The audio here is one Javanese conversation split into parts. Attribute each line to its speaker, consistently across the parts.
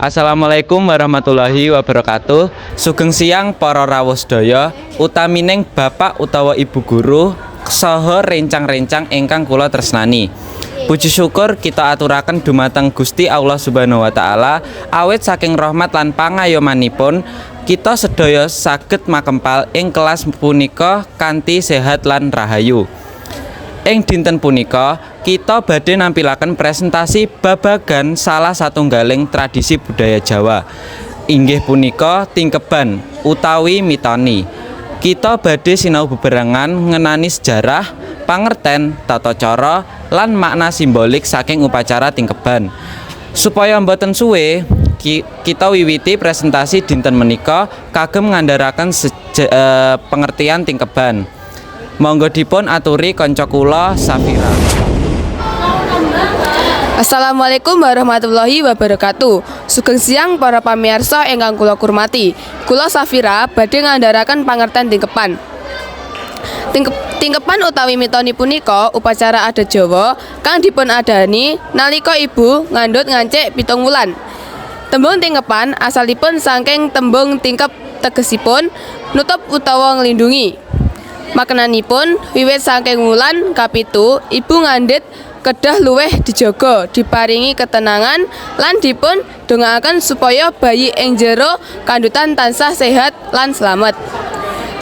Speaker 1: Assalamualaikum warahmatullahi wabarakatuh. Sugeng siang para rawuh sedaya, utamining Bapak utawa Ibu guru saha rencang-rencang ingkang kula tresnani. Puji syukur kita aturaken dumateng Gusti Allah Subhanahu wa taala, awit saking rahmat lan pangayomanipun kita sedaya saged makempal ing kelas punika kanthi sehat lan rahayu. Ing dinten punika kita badhe nampilaken presentasi babagan salah satunggaling tradisi budaya Jawa, inggih punika tingkeban utawi mitoni. Kita badhe sinau bebarengan ngenani sejarah, pangerten, tata cara, lan makna simbolik saking upacara tingkeban. Supaya mboten suwe, kita wiwiti presentasi dinten menika kagem ngandharaken pengertian tingkeban. Monggo dipun aturi kanca kula Safira.
Speaker 2: Assalamualaikum warahmatullahi wabarakatuh. Sugeng siang para pamirsa ingkang kula hormati. Kula Safira badhe ngandharaken pangerten tingkeban. Tingkeban utawi mitoni punika upacara adat Jawa kang dipun adani nalika ibu ngandhut ngancik 7 wulan. Tembung tingkeban asalipun saking tembung tingkep tegesipun nutup utawa nglindungi. Maknanipun wiwit saking wulan kapitu ibu ngandhut kedah luweh dijaga, diparingi ketenangan lan dipun dongaaken supaya bayi ing jero kandhutan tansah sehat lan slamet.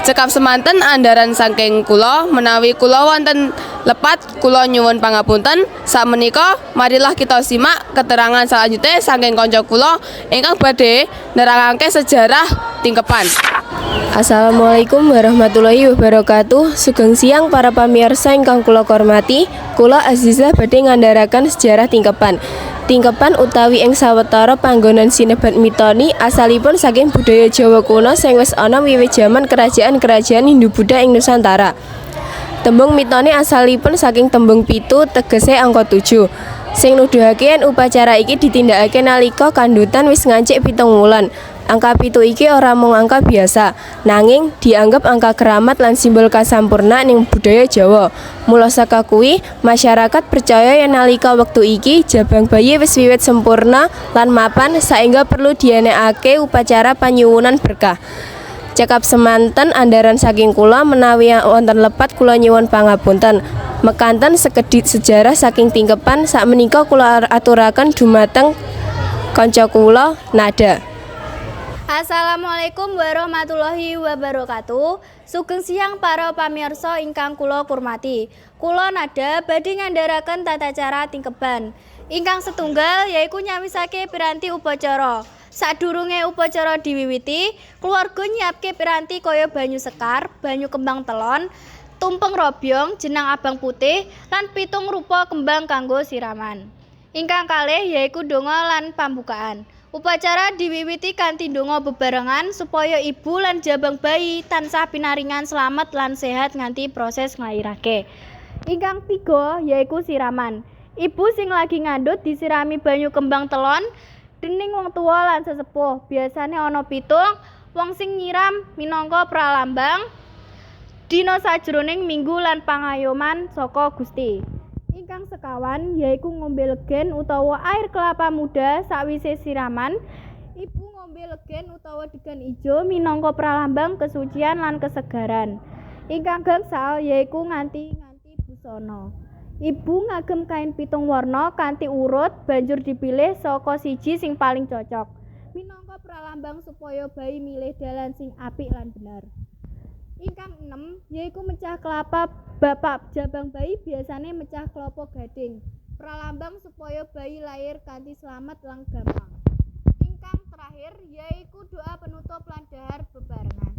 Speaker 2: Cekap semanten andharan saking kula, menawi kula wonten lepat kula nyuwun pangapunten. Sakmenika marilah kita simak keterangan salanjutnya saking kanca kula ingkang badhe nerangake sejarah tingkeban.
Speaker 3: Assalamualaikum warahmatullahi wabarakatuh. Sugeng siang para pamirsa ingkang kula hormati. Kula Azizah badhe ngandharaken sejarah tingkeban. Tingkeban utawi ing sawetara panggonan sinebat mitoni asalipun saking budaya Jawa kuno sing wis ana wiwit jaman kerajaan-kerajaan Hindu-Buddha ing Nusantara. Tembung mitoni asalipun saking tembung pitu tegese angka 7. Sing nuduhake yen upacara iki ditindakake nalika kandhutan wis ngancik 7 wulan. Angka 7 iki ora mung angka biasa, nanging dianggap angka keramat lan simbol kasampurna ning budaya Jawa. Mula saka kuwi, masyarakat percaya yen nalika wektu iki jabang bayi wis wiwit sempurna lan mapan saengga perlu dienekake upacara panyuwunan berkah. Cekap semanten andharan saking kula, menawi wonten lepat kula nyuwun pangapunten. Mekanten sekedhik sejarah saking tingkeban sakmenika kula aturaken dumateng kanca kula Nada.
Speaker 4: Assalamualaikum warahmatullahi wabarakatuh. Sugeng siang para pamirsa ingkang kula hormati. Kula Nada badhe ngandharaken tata cara tingkeban. Ingkang setunggal yaiku nyawisake piranti upacara. Sadurunge upacara diwiwiti, keluarga nyiapke piranti kaya banyu sekar, banyu kembang telon, tumpeng robyong, jenang abang putih, lan 7 rupa kembang kanggo siraman. Ingkang kalih yaiku donga lan pambukaan. Upacara diwiwiti kanthi donga bebarengan supaya ibu lan jabang bayi tansah pinaringan slamet lan sehat nganti proses nglairake. Ingkang 3 yaiku siraman. Ibu sing lagi ngandhut disirami banyu kembang telon dening wong tuwa lan sesepuh. Biasane ana 7 wong sing nyiram minangka pralambang dina sajroning minggu lan pangayoman saka Gusti. Ingkang sekawan yaiku ngombe legen utawa air kelapa muda sakwise siraman. Ibu ngombe legen utawa degan ijo minangka pralambang kesucian lan kesegaran. Ingkang gangsal yaiku nganti busana. Ibu ngagem kain 7 warna kanthi urut banjur dipilih saka siji sing paling cocok minangka pralambang supaya bayi milih dalan sing apik lan bener. Ingkang 6 yaiku mecah kelapa. Bapak jabang bayi biasane mecah klapa gading, pralambang supaya bayi lahir kanthi slamet lan gampang. Ingkang terakhir yaiku doa penutup lan dhahar bebarengan.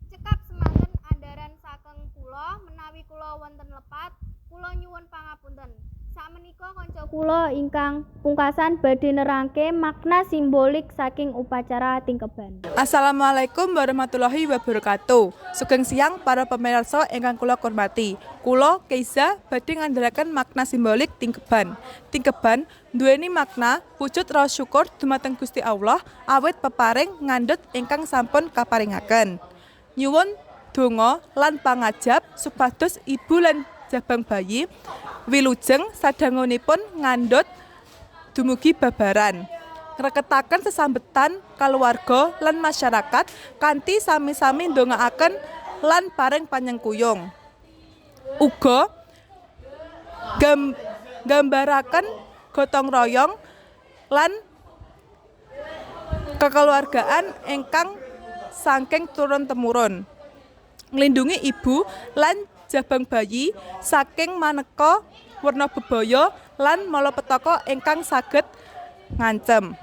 Speaker 4: Cekap semanten andharan saking kula, menawi kula wonten lepat, kula nyuwun pangapunten. Sakmenika kanca kula ingkang pungkasan badhe nerangke makna simbolik saking upacara tingkeban.
Speaker 5: Assalamualaikum warahmatullahi wabarakatuh. Sugeng siang para pemirsa ingkang kula hormati. Kula Keiza badhe ngandharaken makna simbolik tingkeban. Tingkeban duweni makna wujud rasa syukur dumateng Gusti Allah awit peparing ngandhut ingkang sampun kaparingaken. Nyuwun donga lan pangajab supados ibu lan jabang bayi wilujeng sadangunipun ngandhut dumugi babaran. Ngreketaken sesambetan kaluwarga lan masyarakat kanthi sami-sami ndongaaken lan paring panyengkuyung. Uga gambaraken gotong royong lan kekeluargaan ingkang saking turun-temurun. Nglindungi ibu lan jabang bayi saking maneka werna bebaya lan malapetaka ingkang saged ngancem.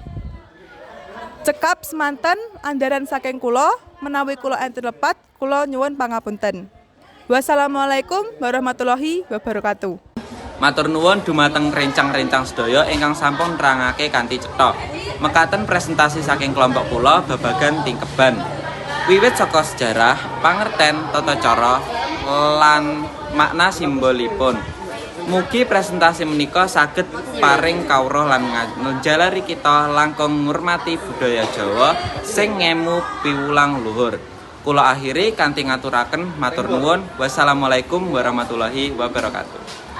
Speaker 5: Cekap semanten andharan saking kula, menawi kula enten lepat kula nyuwun pangapunten. Wassalamualaikum warahmatullahi wabarakatuh.
Speaker 1: Matur nuwun dumateng rencang-rencang sedaya ingkang sampun nerangake kanthi cetha. Mekaten presentasi saking kelompok kula babagan tingkeban. Wiwit saka sejarah, pangerten, tata cara lan makna simbolipun. Mugi presentasi menika saged paring kawruh lan njalari kita langkung ngurmati budaya Jawa sing ngemu piwulang luhur. Kula akhiri kanthi ngaturaken matur nuwun. Wassalamualaikum warahmatullahi wabarakatuh.